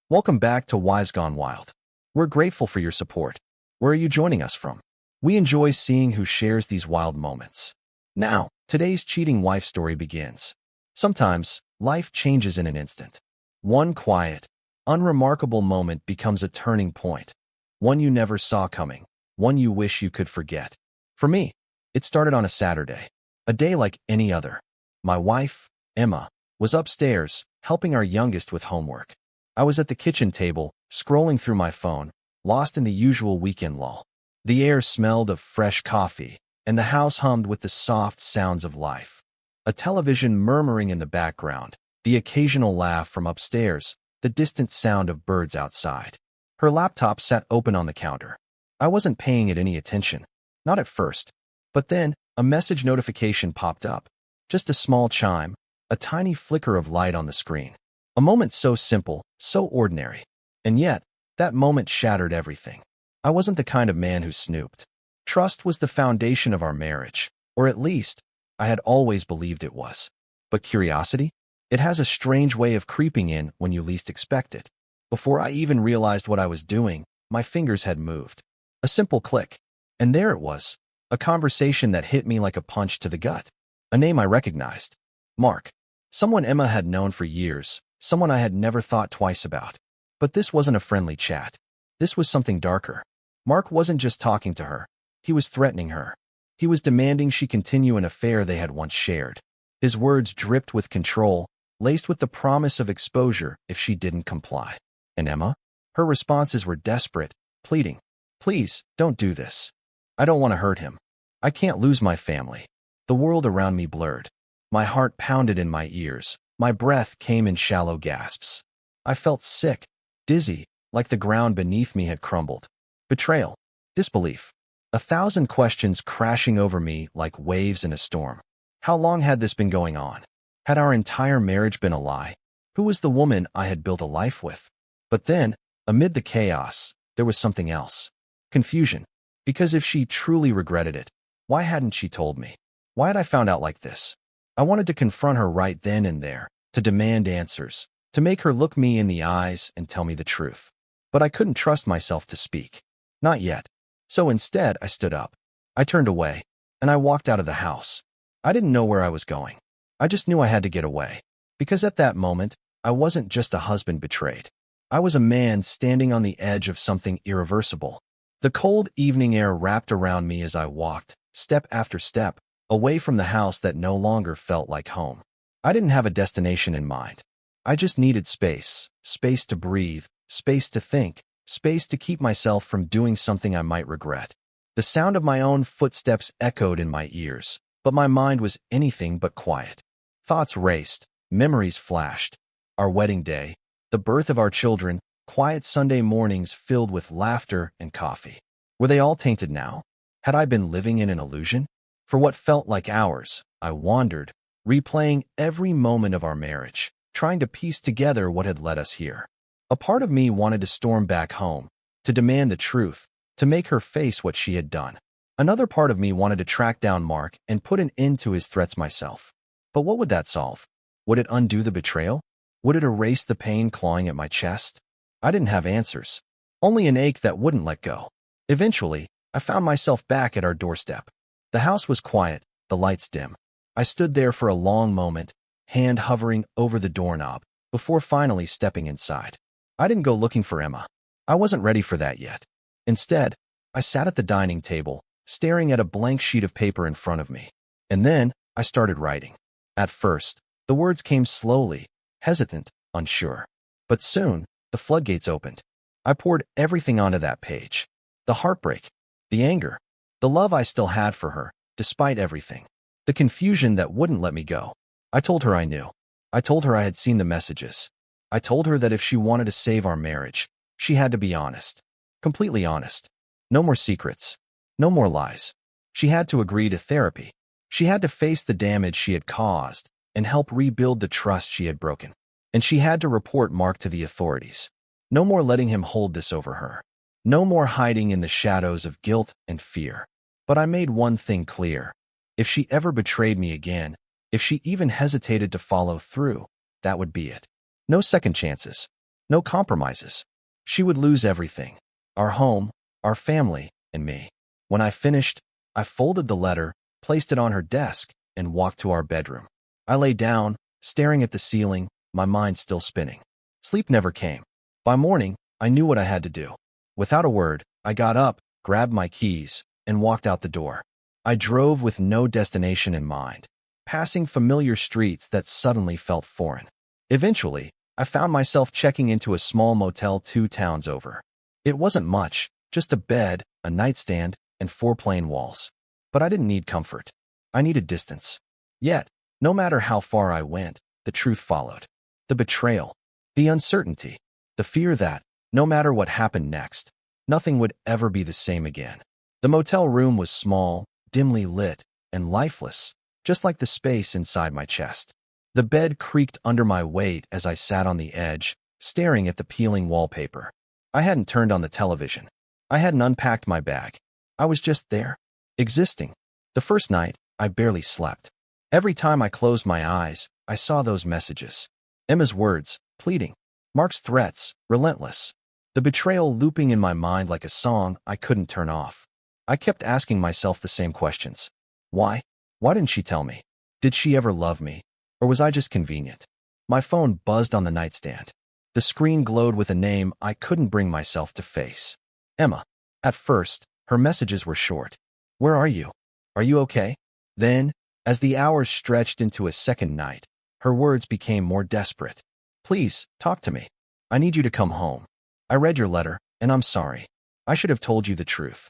Welcome back to Wives Gone Wild. We're grateful for your support. Where are you joining us from? We enjoy seeing who shares these wild moments. Now, today's cheating wife story begins. Sometimes, life changes in an instant. One quiet, unremarkable moment becomes a turning point. One you never saw coming. One you wish you could forget. For me, it started on a Saturday. A day like any other. My wife, Emma, was upstairs, helping our youngest with homework. I was at the kitchen table, scrolling through my phone, lost in the usual weekend lull. The air smelled of fresh coffee, and the house hummed with the soft sounds of life. A television murmuring in the background, the occasional laugh from upstairs, the distant sound of birds outside. Her laptop sat open on the counter. I wasn't paying it any attention, not at first. But then, a message notification popped up. Just a small chime, a tiny flicker of light on the screen. A moment so simple, so ordinary. And yet, that moment shattered everything. I wasn't the kind of man who snooped. Trust was the foundation of our marriage, or at least, I had always believed it was. But curiosity? It has a strange way of creeping in when you least expect it. Before I even realized what I was doing, my fingers had moved. A simple click. And there it was. A conversation that hit me like a punch to the gut. A name I recognized. Mark. Someone Emma had known for years, someone I had never thought twice about. But this wasn't a friendly chat. This was something darker. Mark wasn't just talking to her. He was threatening her. He was demanding she continue an affair they had once shared. His words dripped with control, laced with the promise of exposure if she didn't comply. And Emma? Her responses were desperate, pleading. Please, don't do this. I don't want to hurt him. I can't lose my family. The world around me blurred. My heart pounded in my ears. My breath came in shallow gasps. I felt sick, dizzy, like the ground beneath me had crumbled. Betrayal. Disbelief. 1,000 questions crashing over me like waves in a storm. How long had this been going on? Had our entire marriage been a lie? Who was the woman I had built a life with? But then, amid the chaos, there was something else. Confusion. Because if she truly regretted it, why hadn't she told me? Why had I found out like this? I wanted to confront her right then and there, to demand answers, to make her look me in the eyes and tell me the truth. But I couldn't trust myself to speak. Not yet. So instead, I stood up. I turned away, and I walked out of the house. I didn't know where I was going. I just knew I had to get away. Because at that moment, I wasn't just a husband betrayed. I was a man standing on the edge of something irreversible. The cold evening air wrapped around me as I walked, step after step, away from the house that no longer felt like home. I didn't have a destination in mind. I just needed space, space to breathe, space to think, space to keep myself from doing something I might regret. The sound of my own footsteps echoed in my ears, but my mind was anything but quiet. Thoughts raced, memories flashed. Our wedding day, the birth of our children, quiet Sunday mornings filled with laughter and coffee. Were they all tainted now? Had I been living in an illusion? For what felt like hours, I wandered, replaying every moment of our marriage, trying to piece together what had led us here. A part of me wanted to storm back home, to demand the truth, to make her face what she had done. Another part of me wanted to track down Mark and put an end to his threats myself. But what would that solve? Would it undo the betrayal? Would it erase the pain clawing at my chest? I didn't have answers, only an ache that wouldn't let go. Eventually, I found myself back at our doorstep. The house was quiet, the lights dim. I stood there for a long moment, hand hovering over the doorknob, before finally stepping inside. I didn't go looking for Emma. I wasn't ready for that yet. Instead, I sat at the dining table, staring at a blank sheet of paper in front of me. And then, I started writing. At first, the words came slowly, hesitant, unsure. But soon, the floodgates opened. I poured everything onto that page. The heartbreak, the anger, the love I still had for her, despite everything. The confusion that wouldn't let me go. I told her I knew. I told her I had seen the messages. I told her that if she wanted to save our marriage, she had to be honest. Completely honest. No more secrets. No more lies. She had to agree to therapy. She had to face the damage she had caused and help rebuild the trust she had broken. And she had to report Mark to the authorities. No more letting him hold this over her. No more hiding in the shadows of guilt and fear. But I made one thing clear. If she ever betrayed me again, if she even hesitated to follow through, that would be it. No second chances. No compromises. She would lose everything. Our home, our family, and me. When I finished, I folded the letter, placed it on her desk, and walked to our bedroom. I lay down, staring at the ceiling, my mind still spinning. Sleep never came. By morning, I knew what I had to do. Without a word, I got up, grabbed my keys, and walked out the door. I drove with no destination in mind, passing familiar streets that suddenly felt foreign. Eventually, I found myself checking into a small motel 2 towns over. It wasn't much, just a bed, a nightstand, and 4 plain walls. But I didn't need comfort. I needed distance. Yet, no matter how far I went, the truth followed. The betrayal, the uncertainty, the fear that, no matter what happened next, nothing would ever be the same again. The motel room was small, dimly lit, and lifeless, just like the space inside my chest. The bed creaked under my weight as I sat on the edge, staring at the peeling wallpaper. I hadn't turned on the television. I hadn't unpacked my bag. I was just there, existing. The first night, I barely slept. Every time I closed my eyes, I saw those messages. Emma's words, pleading. Mark's threats, relentless. The betrayal looping in my mind like a song I couldn't turn off. I kept asking myself the same questions. Why? Why didn't she tell me? Did she ever love me? Or was I just convenient? My phone buzzed on the nightstand. The screen glowed with a name I couldn't bring myself to face. Emma. At first, her messages were short. Where are you? Are you okay? Then, as the hours stretched into a second night, her words became more desperate. Please, talk to me. I need you to come home. I read your letter, and I'm sorry. I should have told you the truth.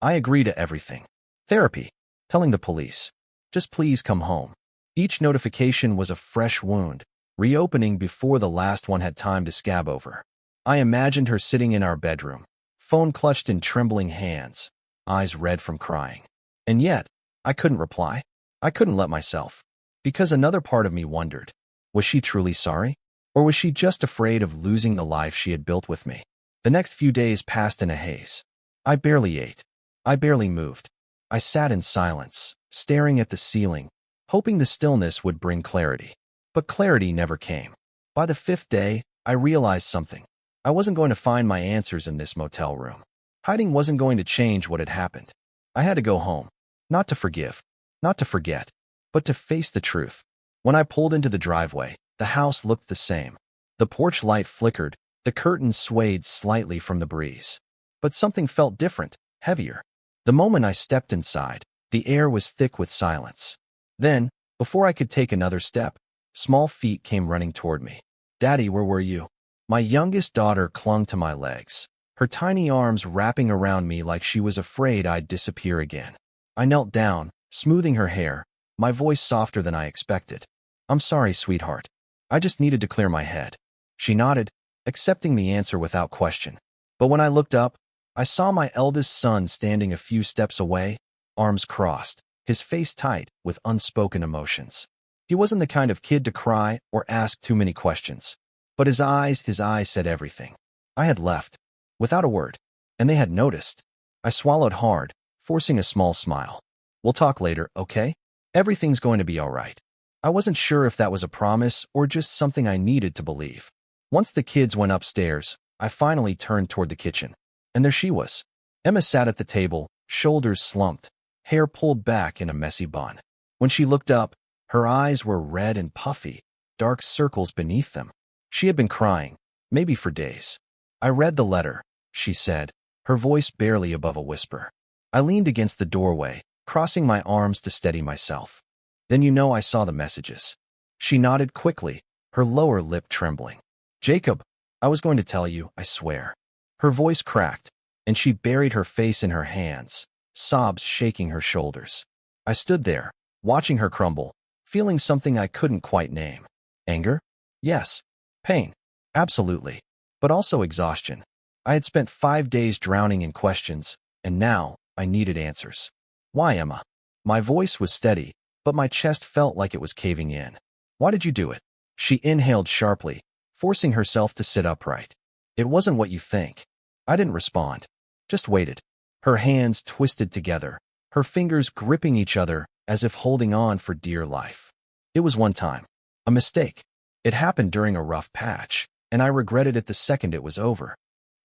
I agree to everything. Therapy. Telling the police. Just please come home. Each notification was a fresh wound, reopening before the last one had time to scab over. I imagined her sitting in our bedroom, phone clutched in trembling hands, eyes red from crying. And yet, I couldn't reply. I couldn't let myself. Because another part of me wondered, was she truly sorry? Or was she just afraid of losing the life she had built with me? The next few days passed in a haze. I barely ate. I barely moved. I sat in silence, staring at the ceiling, hoping the stillness would bring clarity. But clarity never came. By the 5th day, I realized something. I wasn't going to find my answers in this motel room. Hiding wasn't going to change what had happened. I had to go home. Not to forgive, not to forget, but to face the truth. When I pulled into the driveway, the house looked the same. The porch light flickered, the curtains swayed slightly from the breeze. But something felt different, heavier. The moment I stepped inside, the air was thick with silence. Then, before I could take another step, small feet came running toward me. Daddy, where were you? My youngest daughter clung to my legs, her tiny arms wrapping around me like she was afraid I'd disappear again. I knelt down, smoothing her hair, my voice softer than I expected. I'm sorry, sweetheart. I just needed to clear my head. She nodded, accepting the answer without question. But when I looked up, I saw my eldest son standing a few steps away, arms crossed, his face tight with unspoken emotions. He wasn't the kind of kid to cry or ask too many questions. But his eyes said everything. I had left, without a word, and they had noticed. I swallowed hard, forcing a small smile. We'll talk later, okay? Everything's going to be all right. I wasn't sure if that was a promise or just something I needed to believe. Once the kids went upstairs, I finally turned toward the kitchen. And there she was. Emma sat at the table, shoulders slumped, hair pulled back in a messy bun. When she looked up, her eyes were red and puffy, dark circles beneath them. She had been crying, maybe for days. I read the letter, she said, her voice barely above a whisper. I leaned against the doorway, crossing my arms to steady myself. Then you know I saw the messages. She nodded quickly, her lower lip trembling. Jacob, I was going to tell you, I swear. Her voice cracked, and she buried her face in her hands, sobs shaking her shoulders. I stood there, watching her crumble, feeling something I couldn't quite name. Anger? Yes. Pain? Absolutely. But also exhaustion. I had spent 5 days drowning in questions, and now I needed answers. Why, Emma? My voice was steady, but my chest felt like it was caving in. Why did you do it? She inhaled sharply, forcing herself to sit upright. It wasn't what you think. I didn't respond, just waited. Her hands twisted together, her fingers gripping each other as if holding on for dear life. It was one time. A mistake. It happened during a rough patch, and I regretted it the second it was over.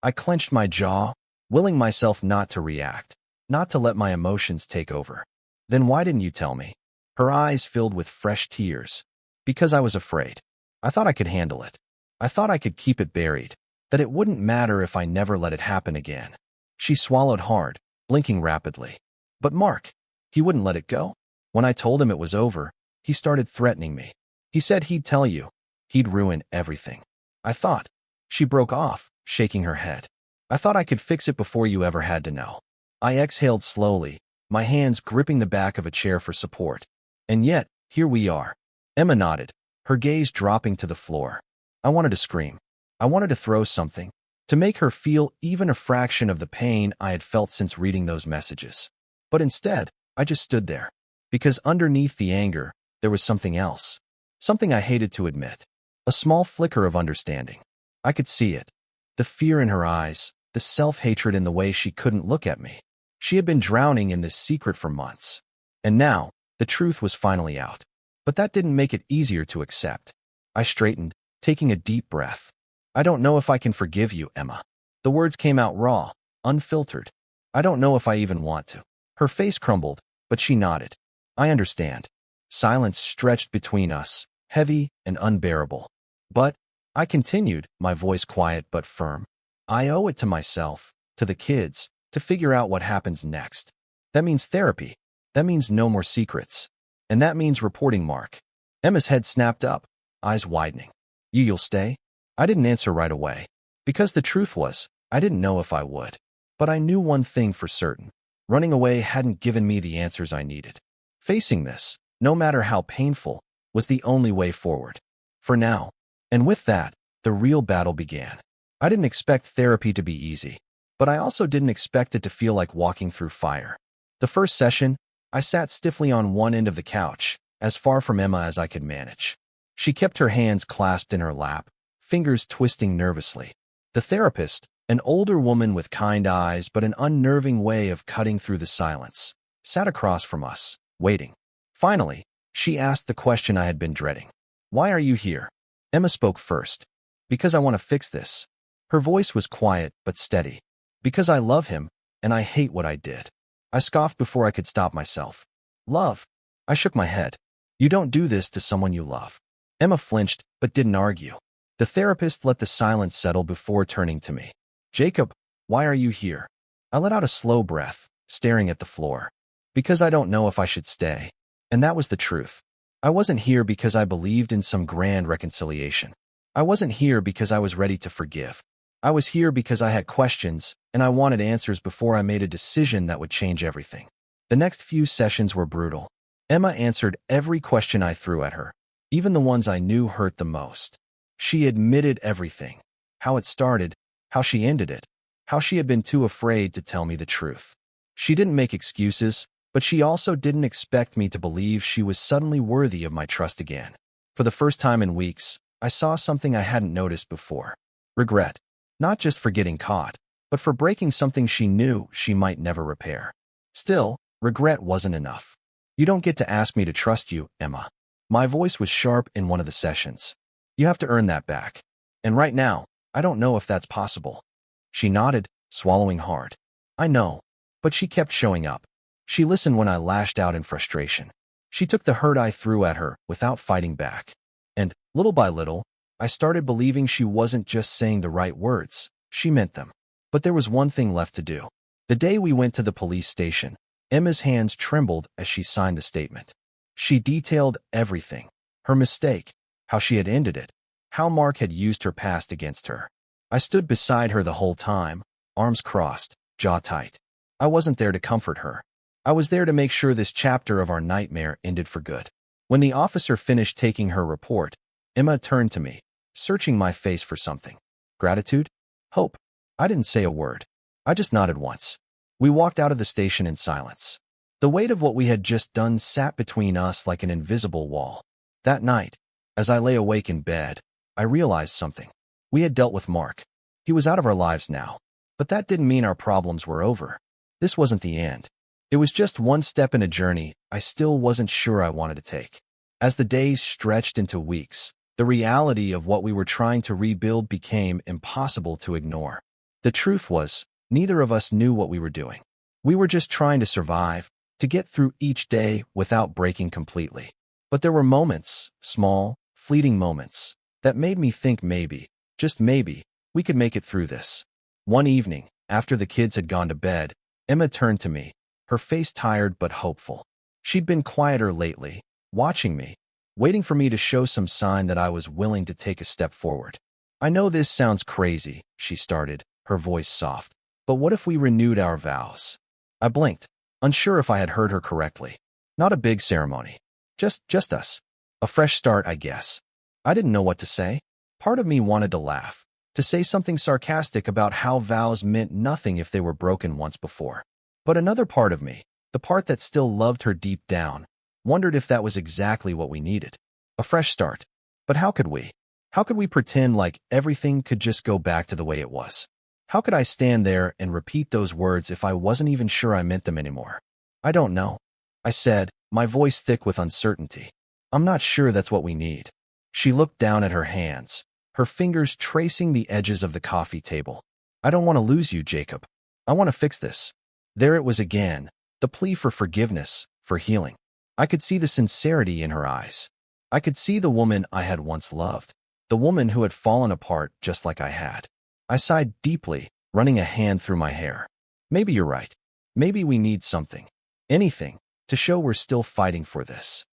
I clenched my jaw, willing myself not to react, not to let my emotions take over. Then why didn't you tell me? Her eyes filled with fresh tears. Because I was afraid. I thought I could handle it. I thought I could keep it buried, that it wouldn't matter if I never let it happen again. She swallowed hard, blinking rapidly. But Mark, he wouldn't let it go. When I told him it was over, he started threatening me. He said he'd tell you. He'd ruin everything. I thought. She broke off, shaking her head. I thought I could fix it before you ever had to know. I exhaled slowly, my hands gripping the back of a chair for support. And yet, here we are. Emma nodded, her gaze dropping to the floor. I wanted to scream. I wanted to throw something, to make her feel even a fraction of the pain I had felt since reading those messages. But instead, I just stood there. Because underneath the anger, there was something else. Something I hated to admit. A small flicker of understanding. I could see it. The fear in her eyes, the self-hatred in the way she couldn't look at me. She had been drowning in this secret for months. And now, the truth was finally out. But that didn't make it easier to accept. I straightened, taking a deep breath. I don't know if I can forgive you, Emma. The words came out raw, unfiltered. I don't know if I even want to. Her face crumbled, but she nodded. I understand. Silence stretched between us, heavy and unbearable. But, I continued, my voice quiet but firm. I owe it to myself, to the kids, to figure out what happens next. That means therapy. That means no more secrets. And that means reporting Mark. Emma's head snapped up, eyes widening. You'll stay? I didn't answer right away. Because the truth was, I didn't know if I would. But I knew one thing for certain. Running away hadn't given me the answers I needed. Facing this, no matter how painful, was the only way forward. For now. And with that, the real battle began. I didn't expect therapy to be easy. But I also didn't expect it to feel like walking through fire. The first session, I sat stiffly on one end of the couch, as far from Emma as I could manage. She kept her hands clasped in her lap, fingers twisting nervously. The therapist, an older woman with kind eyes but an unnerving way of cutting through the silence, sat across from us, waiting. Finally, she asked the question I had been dreading. Why are you here? Emma spoke first. Because I want to fix this. Her voice was quiet but steady. Because I love him, and I hate what I did. I scoffed before I could stop myself. Love? I shook my head. You don't do this to someone you love. Emma flinched, but didn't argue. The therapist let the silence settle before turning to me. Jacob, why are you here? I let out a slow breath, staring at the floor. Because I don't know if I should stay. And that was the truth. I wasn't here because I believed in some grand reconciliation. I wasn't here because I was ready to forgive. I was here because I had questions, and I wanted answers before I made a decision that would change everything. The next few sessions were brutal. Emma answered every question I threw at her, even the ones I knew hurt the most. She admitted everything. How it started, how she ended it, how she had been too afraid to tell me the truth. She didn't make excuses, but she also didn't expect me to believe she was suddenly worthy of my trust again. For the first time in weeks, I saw something I hadn't noticed before. Regret. Not just for getting caught, but for breaking something she knew she might never repair. Still, regret wasn't enough. You don't get to ask me to trust you, Emma. My voice was sharp in one of the sessions. You have to earn that back. And right now, I don't know if that's possible. She nodded, swallowing hard. I know. But she kept showing up. She listened when I lashed out in frustration. She took the hurt I threw at her without fighting back. And, little by little, I started believing she wasn't just saying the right words, she meant them. But there was one thing left to do. The day we went to the police station, Emma's hands trembled as she signed the statement. She detailed everything. Her mistake, how she had ended it, how Mark had used her past against her. I stood beside her the whole time, arms crossed, jaw tight. I wasn't there to comfort her. I was there to make sure this chapter of our nightmare ended for good. When the officer finished taking her report, Emma turned to me, searching my face for something. Gratitude? Hope? I didn't say a word. I just nodded once. We walked out of the station in silence. The weight of what we had just done sat between us like an invisible wall. That night, as I lay awake in bed, I realized something. We had dealt with Mark. He was out of our lives now. But that didn't mean our problems were over. This wasn't the end. It was just one step in a journey I still wasn't sure I wanted to take. As the days stretched into weeks, The reality of what we were trying to rebuild became impossible to ignore. The truth was, neither of us knew what we were doing. We were just trying to survive, to get through each day without breaking completely. But there were moments, small, fleeting moments, that made me think maybe, just maybe, we could make it through this. One evening, after the kids had gone to bed, Emma turned to me, her face tired but hopeful. She'd been quieter lately, watching me, waiting for me to show some sign that I was willing to take a step forward. "I know this sounds crazy," she started, her voice soft, "but what if we renewed our vows?" I blinked, unsure if I had heard her correctly. Not a big ceremony. Just us. A fresh start, I guess. I didn't know what to say. Part of me wanted to laugh, to say something sarcastic about how vows meant nothing if they were broken once before. But another part of me, the part that still loved her deep down, wondered if that was exactly what we needed. A fresh start. But how could we? How could we pretend like everything could just go back to the way it was? How could I stand there and repeat those words if I wasn't even sure I meant them anymore? "I don't know," I said, my voice thick with uncertainty. "I'm not sure that's what we need." She looked down at her hands, her fingers tracing the edges of the coffee table. "I don't want to lose you, Jacob. I want to fix this." There it was again, the plea for forgiveness, for healing. I could see the sincerity in her eyes. I could see the woman I had once loved, the woman who had fallen apart just like I had. I sighed deeply, running a hand through my hair. "Maybe you're right. Maybe we need something, anything, to show we're still fighting for this."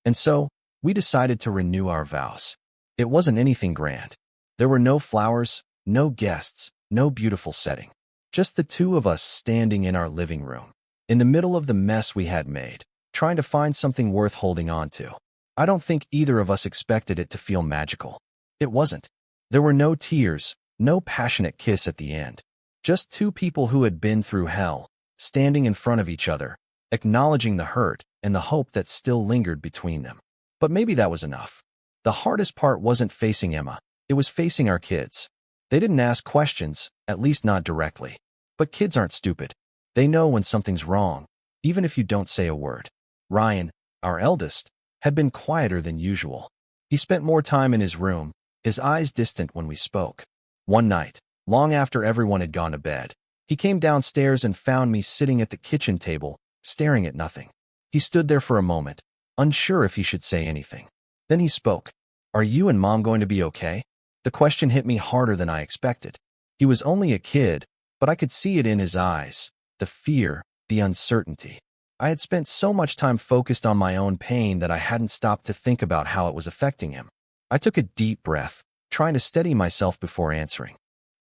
And so, we decided to renew our vows. It wasn't anything grand. There were no flowers, no guests, no beautiful setting. Just the two of us standing in our living room, in the middle of the mess we had made, trying to find something worth holding on to. I don't think either of us expected it to feel magical. It wasn't. There were no tears, no passionate kiss at the end. Just two people who had been through hell, standing in front of each other, acknowledging the hurt and the hope that still lingered between them. But maybe that was enough. The hardest part wasn't facing Emma. It was facing our kids. They didn't ask questions, at least not directly. But kids aren't stupid. They know when something's wrong, even if you don't say a word. Ryan, our eldest, had been quieter than usual. He spent more time in his room, his eyes distant when we spoke. One night, long after everyone had gone to bed, he came downstairs and found me sitting at the kitchen table, staring at nothing. He stood there for a moment, unsure if he should say anything. Then he spoke. "Are you and Mom going to be okay?" The question hit me harder than I expected. He was only a kid, but I could see it in his eyes, the fear, the uncertainty. I had spent so much time focused on my own pain that I hadn't stopped to think about how it was affecting him. I took a deep breath, trying to steady myself before answering.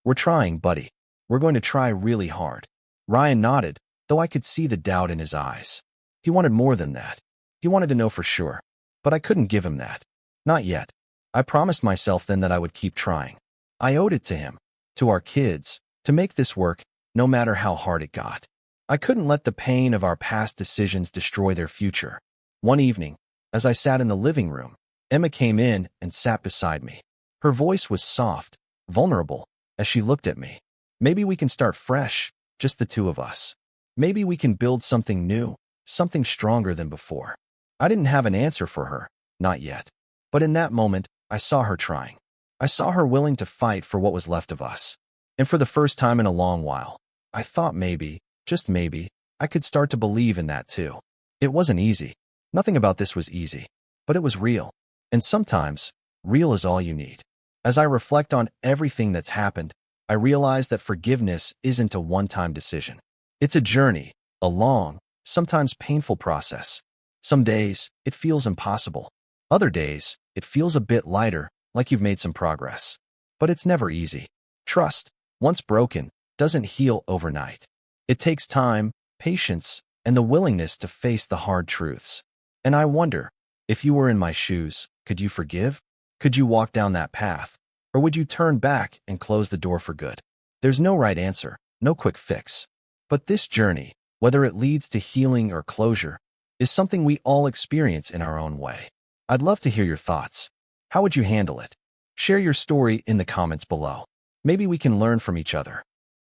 "We're trying, buddy. We're going to try really hard." Ryan nodded, though I could see the doubt in his eyes. He wanted more than that. He wanted to know for sure. But I couldn't give him that. Not yet. I promised myself then that I would keep trying. I owed it to him, to our kids, to make this work, no matter how hard it got. I couldn't let the pain of our past decisions destroy their future. One evening, as I sat in the living room, Emma came in and sat beside me. Her voice was soft, vulnerable, as she looked at me. "Maybe we can start fresh, just the two of us. Maybe we can build something new, something stronger than before." I didn't have an answer for her, not yet. But in that moment, I saw her trying. I saw her willing to fight for what was left of us. And for the first time in a long while, I thought maybe, just maybe, I could start to believe in that too. It wasn't easy. Nothing about this was easy. But it was real. And sometimes, real is all you need. As I reflect on everything that's happened, I realize that forgiveness isn't a one-time decision. It's a journey, a long, sometimes painful process. Some days, it feels impossible. Other days, it feels a bit lighter, like you've made some progress. But it's never easy. Trust, once broken, doesn't heal overnight. It takes time, patience, and the willingness to face the hard truths. And I wonder, if you were in my shoes, could you forgive? Could you walk down that path? Or would you turn back and close the door for good? There's no right answer, no quick fix. But this journey, whether it leads to healing or closure, is something we all experience in our own way. I'd love to hear your thoughts. How would you handle it? Share your story in the comments below. Maybe we can learn from each other.